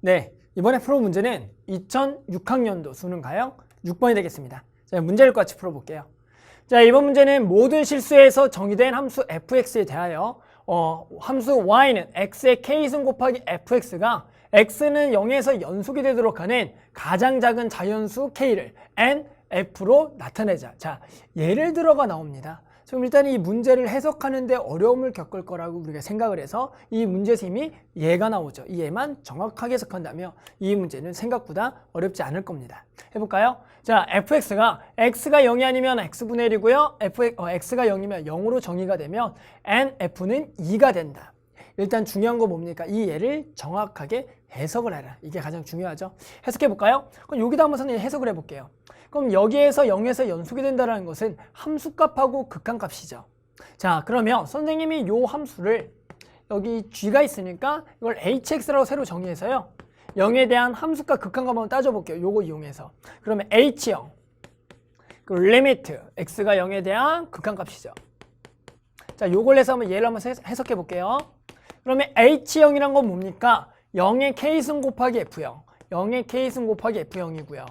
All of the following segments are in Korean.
네, 이번에 풀어 문제는 2006학년도 수능 가형 6번이 되겠습니다. 자, 문제를 같이 풀어볼게요. 자, 이번 문제는 모든 실수에서 정의된 함수 fx에 대하여 함수 y는 x의 k승 곱하기 fx가 x는 0에서 연속이 되도록 하는 가장 작은 자연수 k를 nf로 나타내자. 자, 예를 들어가 나옵니다. 지금 일단 이 문제를 해석하는데 어려움을 겪을 거라고 우리가 생각을 해서 이 문제심이 예가 나오죠. 이 예만 정확하게 해석한다면 이 문제는 생각보다 어렵지 않을 겁니다. 해볼까요? 자, fx가 x가 0이 아니면 x분의 1이고요. x가 0이면 0으로 정의가 되면 nf는 2가 된다. 일단 중요한 거 뭡니까? 이 예를 정확하게 해석을 해라. 이게 가장 중요하죠. 해석해 볼까요? 그럼 여기다 한번 선생님 해석을 해볼게요. 그럼 여기에서 0에서 연속이 된다는 것은 함수값하고 극한값이죠. 자, 그러면 선생님이 이 함수를 여기 g가 있으니까 이걸 hx라고 새로 정의해서요. 0에 대한 함수값 극한값 한번 따져볼게요. 요거 이용해서. 그러면 h0 그 리미트 x가 0에 대한 극한값이죠. 자, 요걸 해서 한번 예를 한번 해석해 볼게요. 그러면 h0이란 건 뭡니까? 0의 k승 곱하기 f0 0의 k승 곱하기 f0이고요.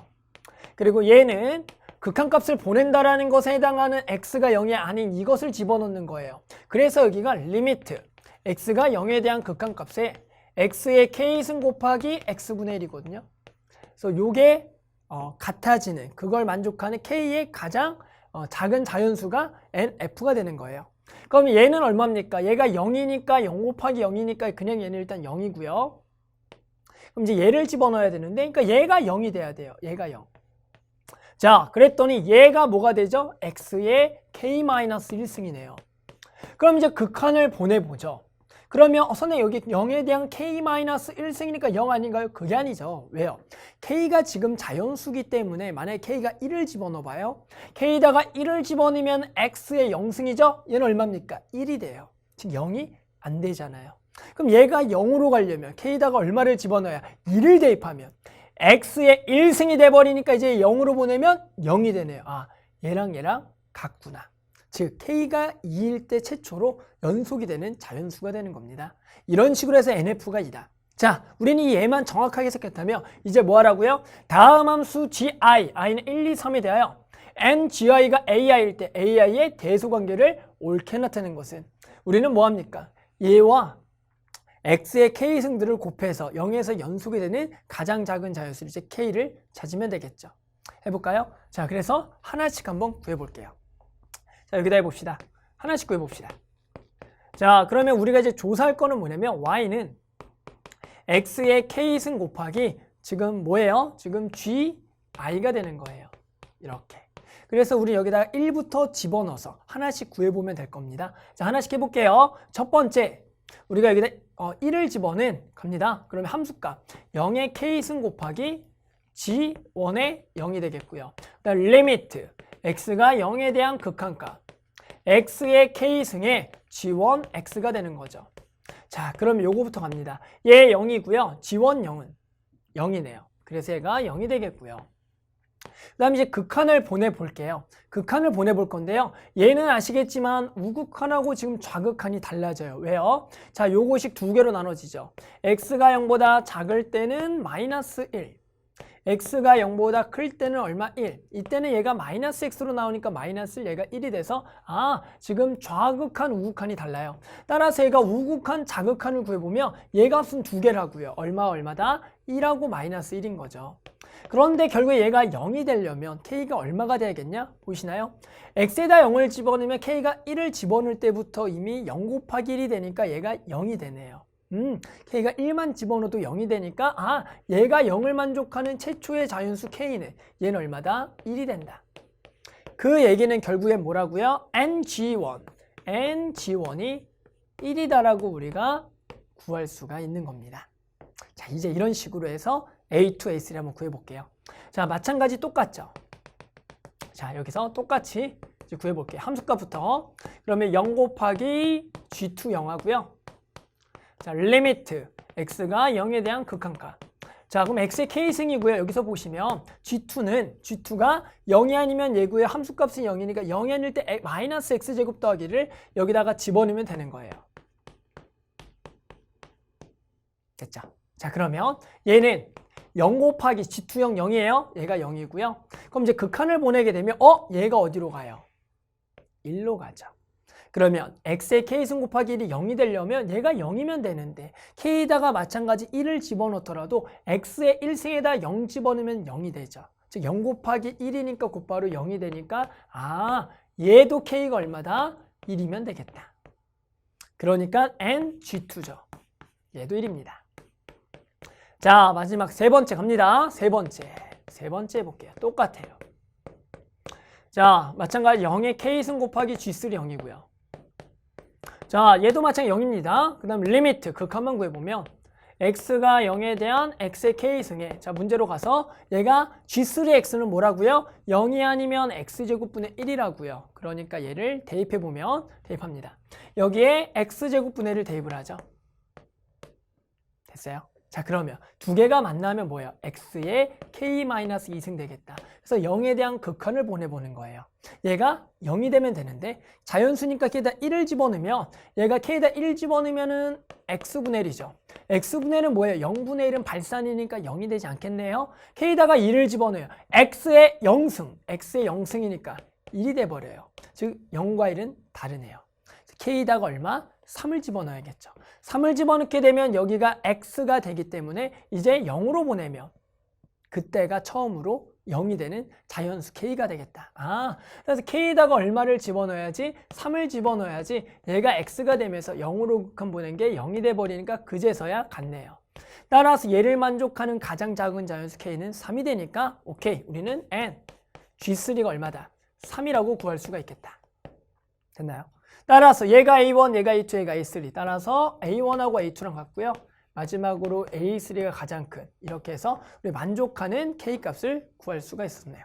그리고 얘는 극한값을 보낸다라는 것에 해당하는 x가 0이 아닌 이것을 집어넣는 거예요. 그래서 여기가 리미트 x가 0에 대한 극한값에 x의 k승 곱하기 x분의 1이거든요. 그래서 요게 같아지는 그걸 만족하는 k의 가장 작은 자연수가 nf가 되는 거예요. 그럼 얘는 얼마입니까? 얘가 0이니까 0 곱하기 0이니까 그냥 얘는 일단 0이고요. 그럼 이제 얘를 집어넣어야 되는데 그러니까 얘가 0이 돼야 돼요. 얘가 0. 자, 그랬더니 얘가 뭐가 되죠? x의 k-1승이네요. 그럼 이제 극한을 보내보죠. 그러면 선생님 여기 0에 대한 k-1승이니까 0 아닌가요? 그게 아니죠. 왜요? k가 지금 자연수기 때문에 만약에 k가 1을 집어넣어봐요. k에다가 1을 집어넣으면 x의 0승이죠? 얘는 얼마입니까? 1이 돼요. 지금 0이 안 되잖아요. 그럼 얘가 0으로 가려면 k에다가 얼마를 집어넣어야 2를 대입하면 x의 1승이 돼버리니까 이제 0으로 보내면 0이 되네요. 아, 얘랑 같구나. 즉 k가 2일 때 최초로 연속이 되는 자연수가 되는 겁니다. 이런 식으로 해서 nf가 2다. 자, 우리는 이 얘만 정확하게 해석했다면 이제 뭐 하라고요? 다음 함수 gi, i는 1, 2, 3에 대하여 ngi가 ai일 때 ai의 대소관계를 옳게 나타내는 것은 우리는 뭐 합니까? 얘와 x의 k승들을 곱해서 0에서 연속이 되는 가장 작은 자연수 이제 k를 찾으면 되겠죠. 해볼까요? 자, 그래서 하나씩 한번 구해볼게요. 자, 여기다 해봅시다. 하나씩 구해봅시다. 자, 그러면 우리가 이제 조사할 거는 뭐냐면 y는 x의 k승 곱하기 지금 뭐예요? 지금 gi가 되는 거예요. 이렇게. 그래서 우리 여기다가 1부터 집어넣어서 하나씩 구해보면 될 겁니다. 자, 하나씩 해볼게요. 첫 번째, 우리가 여기다 1을 집어넣은 갑니다. 그러면 함수값 0의 k승 곱하기 g1의 0이 되겠고요. 그다음 리미트 x가 0에 대한 극한값 x의 k승에 g1 x가 되는 거죠. 자, 그럼 요거부터 갑니다. 얘 0이고요. g1 0은 0이네요. 그래서 얘가 0이 되겠고요. 그 다음에 이제 극한을 보내볼게요. 극한을 보내볼 건데요. 얘는 아시겠지만 우극한하고 지금 좌극한이 달라져요. 왜요? 자, 요거식 두 개로 나눠지죠. x가 0보다 작을 때는 마이너스 1. x가 0보다 클 때는 얼마? 1. 이때는 얘가 마이너스 x로 나오니까 마이너스 1, 얘가 1이 돼서 지금 좌극한, 우극한이 달라요. 따라서 얘가 우극한, 좌극한을 구해보면 얘 값은 두 개라고요. 얼마다? 1하고 마이너스 1인 거죠. 그런데 결국에 얘가 0이 되려면 k가 얼마가 돼야겠냐? 보이시나요? x에다 0을 집어넣으면 k가 1을 집어넣을 때부터 이미 0 곱하기 1이 되니까 얘가 0이 되네요. k가 1만 집어넣어도 0이 되니까 얘가 0을 만족하는 최초의 자연수 k는 얘는 얼마다? 1이 된다. 그 얘기는 결국엔 뭐라고요? ng1이 1이다라고 우리가 구할 수가 있는 겁니다. 자, 이제 이런 식으로 해서 a to a3를 한번 구해볼게요. 자, 마찬가지 똑같죠? 자, 여기서 똑같이 이제 구해볼게요. 함수값부터. 그러면 0 곱하기 g2 0하고요. 자, 리미트 x가 0에 대한 극한값. 자, 그럼 x의 k승이고요. 여기서 보시면 g2가 0이 아니면 얘고요. 함수값은 0이니까 0이 아닐 때 마이너스 x제곱 더하기를 여기다가 집어넣으면 되는 거예요. 됐죠? 자, 그러면 얘는 0 곱하기 G2형 0이에요. 얘가 0이고요. 그럼 이제 극한을 보내게 되면 얘가 어디로 가요? 1로 가죠. 그러면 x의 k승 곱하기 1이 0이 되려면 얘가 0이면 되는데 k에다가 마찬가지 1을 집어넣더라도 x의 1승에다 0 집어넣으면 0이 되죠. 즉 0 곱하기 1이니까 곧바로 0이 되니까 얘도 k가 얼마다? 1이면 되겠다. 그러니까 n g2죠. 얘도 1입니다. 자, 마지막 세 번째 갑니다. 세 번째 해볼게요. 똑같아요. 자, 마찬가지 0의 k승 곱하기 g3 0이고요. 자, 얘도 마찬가지 0입니다. 그 다음 리미트 극한만 구해보면 x가 0에 대한 x의 k승에, 자, 문제로 가서 얘가 g3x는 뭐라고요? 0이 아니면 x제곱분의 1이라고요. 그러니까 얘를 대입해보면 대입합니다. 여기에 x제곱분의 1을 대입을 하죠. 됐어요? 자, 그러면 두 개가 만나면 뭐예요? x의 k-2승 되겠다. 그래서 0에 대한 극한을 보내보는 거예요. 얘가 0이 되면 되는데 자연수니까 k에다 1을 집어넣으면 얘가 k에다 1 집어넣으면은 x분의 1이죠. x분의 1은 뭐예요? 0분의 1은 발산이니까 0이 되지 않겠네요. k에다가 2를 집어넣어요. x의 0승이니까 1이 돼버려요. 즉 0과 1은 다르네요. k에다가 얼마? 3을 집어넣어야겠죠. 3을 집어넣게 되면 여기가 x가 되기 때문에 이제 0으로 보내면 그때가 처음으로 0이 되는 자연수 k가 되겠다. 그래서 k에다가 얼마를 집어넣어야지? 3을 집어넣어야지 얘가 x가 되면서 0으로 극한 보낸 게 0이 돼버리니까 그제서야 같네요. 따라서 얘를 만족하는 가장 작은 자연수 k는 3이 되니까 오케이, 우리는 n g3가 얼마다? 3이라고 구할 수가 있겠다. 됐나요? 따라서 얘가 A1, 얘가 A2, 얘가 A3. 따라서 A1하고 A2랑 같고요. 마지막으로 A3가 가장 큰. 이렇게 해서 우리 만족하는 K값을 구할 수가 있었네요.